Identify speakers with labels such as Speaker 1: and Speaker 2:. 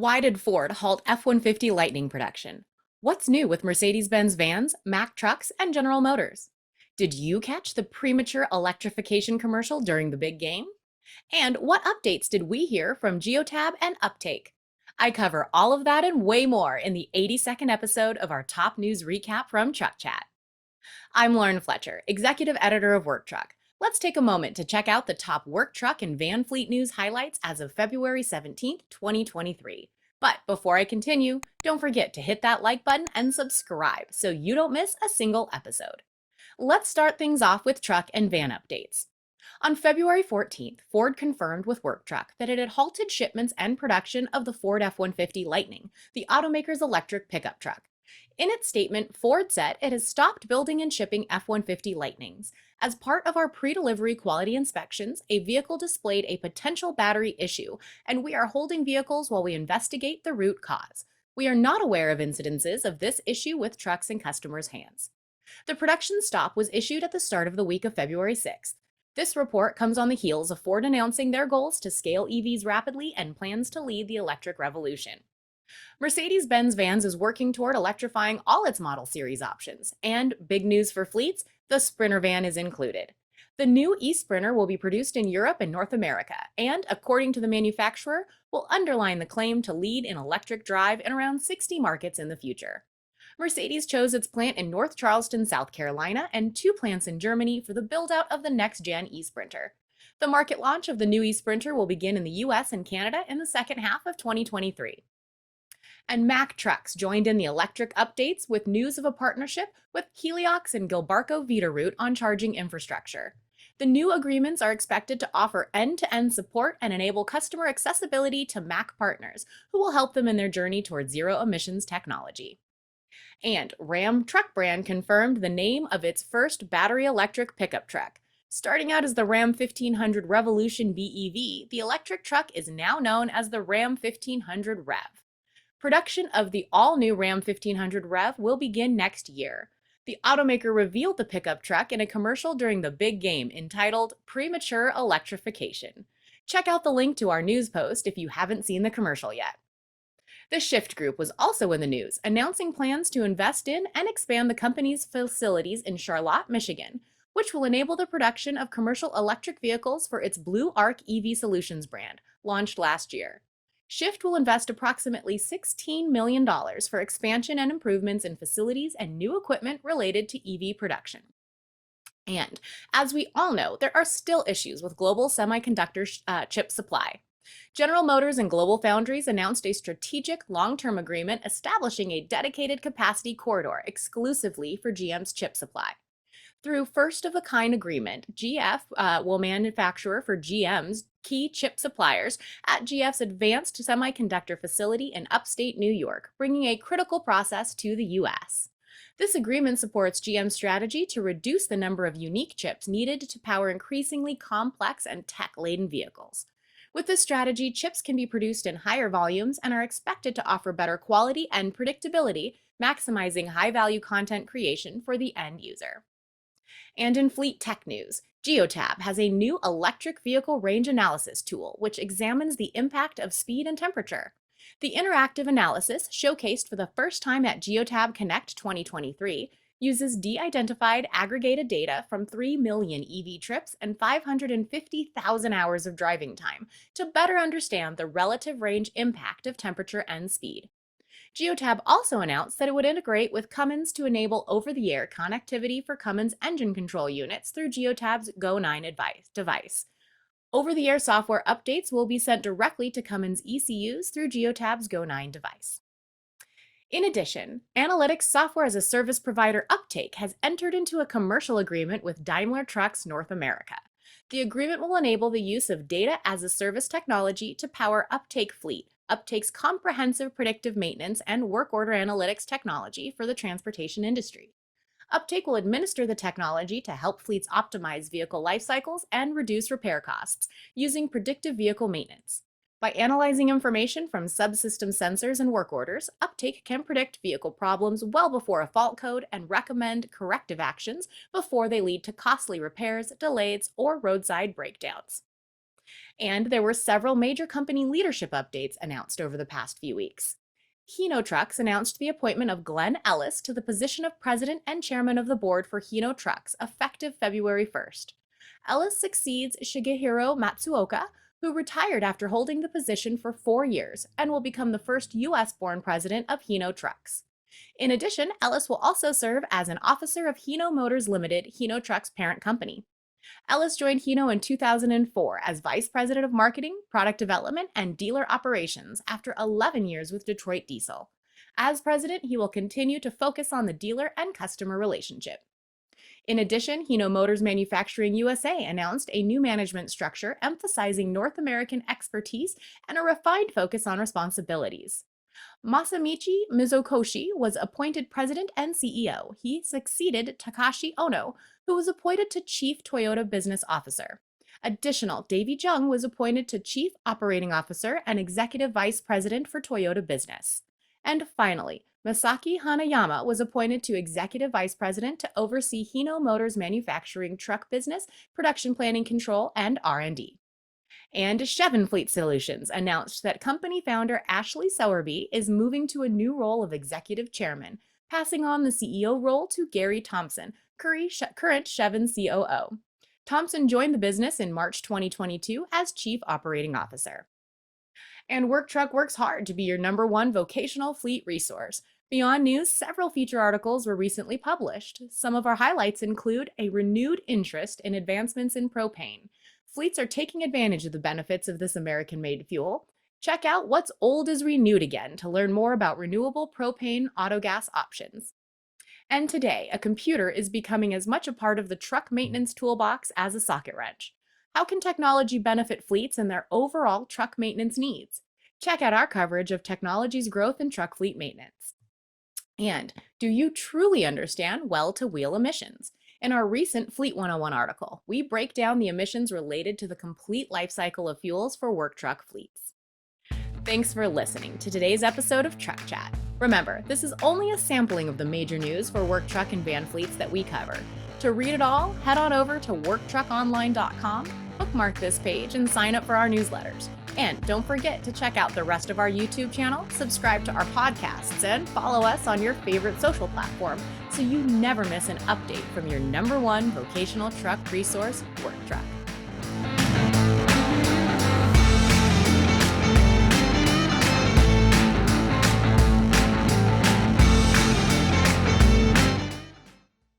Speaker 1: Why did Ford halt F-150 Lightning production? What's new with Mercedes-Benz Vans, Mack Trucks, and General Motors? Did you catch the Premature Electrification commercial during the big game? And what updates did we hear from Geotab and Uptake? I cover all of that and way more in the 80-second episode of our top news recap from Truck Chat. I'm Lauren Fletcher, executive editor of Work Truck. Let's take a moment to check out the top work truck and van fleet news highlights as of February 17th, 2023. But before I continue, don't forget to hit that like button and subscribe so you don't miss a single episode. Let's start things off with truck and van updates. On February 14th, Ford confirmed with Work Truck that it had halted shipments and production of the Ford F-150 Lightning, the automaker's electric pickup truck. In its statement, Ford said it has stopped building and shipping F-150 Lightnings. As part of our pre-delivery quality inspections, a vehicle displayed a potential battery issue, and we are holding vehicles while we investigate the root cause. We are not aware of incidences of this issue with trucks in customers' hands. The production stop was issued at the start of the week of February 6th. This report comes on the heels of Ford announcing their goals to scale EVs rapidly and plans to lead the electric revolution. Mercedes-Benz Vans is working toward electrifying all its model series options, and big news for fleets, the Sprinter van is included. The new e-Sprinter will be produced in Europe and North America, and according to the manufacturer, will underline the claim to lead in electric drive in around 60 markets in the future. Mercedes chose its plant in North Charleston, South Carolina, and 2 plants in Germany for the build-out of the next-gen e-Sprinter. The market launch of the new e-Sprinter will begin in the US and Canada in the second half of 2023. And Mack Trucks joined in the electric updates with news of a partnership with Heliox and Gilbarco-Veeder Root on charging infrastructure. The new agreements are expected to offer end-to-end support and enable customer accessibility to Mack partners, who will help them in their journey toward zero-emissions technology. And Ram Truck Brand confirmed the name of its first battery electric pickup truck. Starting out as the Ram 1500 Revolution BEV, the electric truck is now known as the Ram 1500 Rev. Production of the all-new Ram 1500 Rev will begin next year. The automaker revealed the pickup truck in a commercial during the big game entitled Premature Electrification. Check out the link to our news post if you haven't seen the commercial yet. The Shyft Group was also in the news, announcing plans to invest in and expand the company's facilities in Charlotte, Michigan, which will enable the production of commercial electric vehicles for its Blue Arc EV Solutions brand, launched last year. Shyft will invest approximately $16 million for expansion and improvements in facilities and new equipment related to EV production. And as we all know, there are still issues with global semiconductor chip supply. General Motors and Global Foundries announced a strategic long-term agreement establishing a dedicated capacity corridor exclusively for GM's chip supply. Through first-of-a-kind agreement, GF will manufacture for GM's key chip suppliers at GF's advanced semiconductor facility in upstate New York, bringing a critical process to the U.S. This agreement supports GM's strategy to reduce the number of unique chips needed to power increasingly complex and tech-laden vehicles. With this strategy, chips can be produced in higher volumes and are expected to offer better quality and predictability, maximizing high-value content creation for the end user. And in fleet tech news, Geotab has a new electric vehicle range analysis tool which examines the impact of speed and temperature. The interactive analysis, showcased for the first time at Geotab Connect 2023, uses de-identified aggregated data from 3 million EV trips and 550,000 hours of driving time to better understand the relative range impact of temperature and speed. Geotab also announced that it would integrate with Cummins to enable over-the-air connectivity for Cummins engine control units through Geotab's Go 9 device. Over-the-air software updates will be sent directly to Cummins ECUs through Geotab's Go 9 device. In addition, analytics software as a service provider Uptake has entered into a commercial agreement with Daimler Trucks North America. The agreement will enable the use of data as a service technology to power Uptake Fleet, Uptake's comprehensive predictive maintenance and work order analytics technology for the transportation industry. Uptake will administer the technology to help fleets optimize vehicle life cycles and reduce repair costs using predictive vehicle maintenance. By analyzing information from subsystem sensors and work orders, Uptake can predict vehicle problems well before a fault code and recommend corrective actions before they lead to costly repairs, delays, or roadside breakdowns. And there were several major company leadership updates announced over the past few weeks. Hino Trucks announced the appointment of Glenn Ellis to the position of president and chairman of the board for Hino Trucks, effective February 1st. Ellis succeeds Shigehiro Matsuoka, who retired after holding the position for 4 years and will become the first U.S.-born president of Hino Trucks. In addition, Ellis will also serve as an officer of Hino Motors Limited, Hino Trucks' parent company. Ellis joined Hino in 2004 as Vice President of Marketing, Product Development, and Dealer Operations after 11 years with Detroit Diesel. As president, he will continue to focus on the dealer and customer relationship. In addition, Hino Motors Manufacturing USA announced a new management structure emphasizing North American expertise and a refined focus on responsibilities. Masamichi Mizokoshi was appointed president and CEO. He succeeded Takashi Ono, who was appointed to Chief Toyota Business Officer. Additional, Davey Jung was appointed to Chief Operating Officer and Executive Vice President for Toyota Business. And finally, Masaki Hanayama was appointed to Executive Vice President to oversee Hino Motors Manufacturing Truck Business, Production Planning Control, and R&D. And Chevin Fleet Solutions announced that company founder Ashley Sowerby is moving to a new role of executive chairman, passing on the CEO role to Gary Thompson, current Chevin COO. Thompson joined the business in March 2022 as Chief Operating Officer. And Work Truck works hard to be your #1 vocational fleet resource. Beyond News, several feature articles were recently published. Some of our highlights include a renewed interest in advancements in propane. Fleets are taking advantage of the benefits of this American-made fuel. Check out What's Old is Renewed Again to learn more about renewable propane autogas options. And today, a computer is becoming as much a part of the truck maintenance toolbox as a socket wrench. How can technology benefit fleets and their overall truck maintenance needs? Check out our coverage of technology's growth in truck fleet maintenance. And do you truly understand well-to-wheel emissions? In our recent Fleet 101 article, we break down the emissions related to the complete life cycle of fuels for work truck fleets. Thanks for listening to today's episode of Truck Chat. Remember, this is only a sampling of the major news for work truck and van fleets that we cover. To read it all, head on over to worktruckonline.com, bookmark this page, and sign up for our newsletters. And don't forget to check out the rest of our YouTube channel, subscribe to our podcasts, and follow us on your favorite social platform so you never miss an update from your #1 vocational truck resource, Work Truck.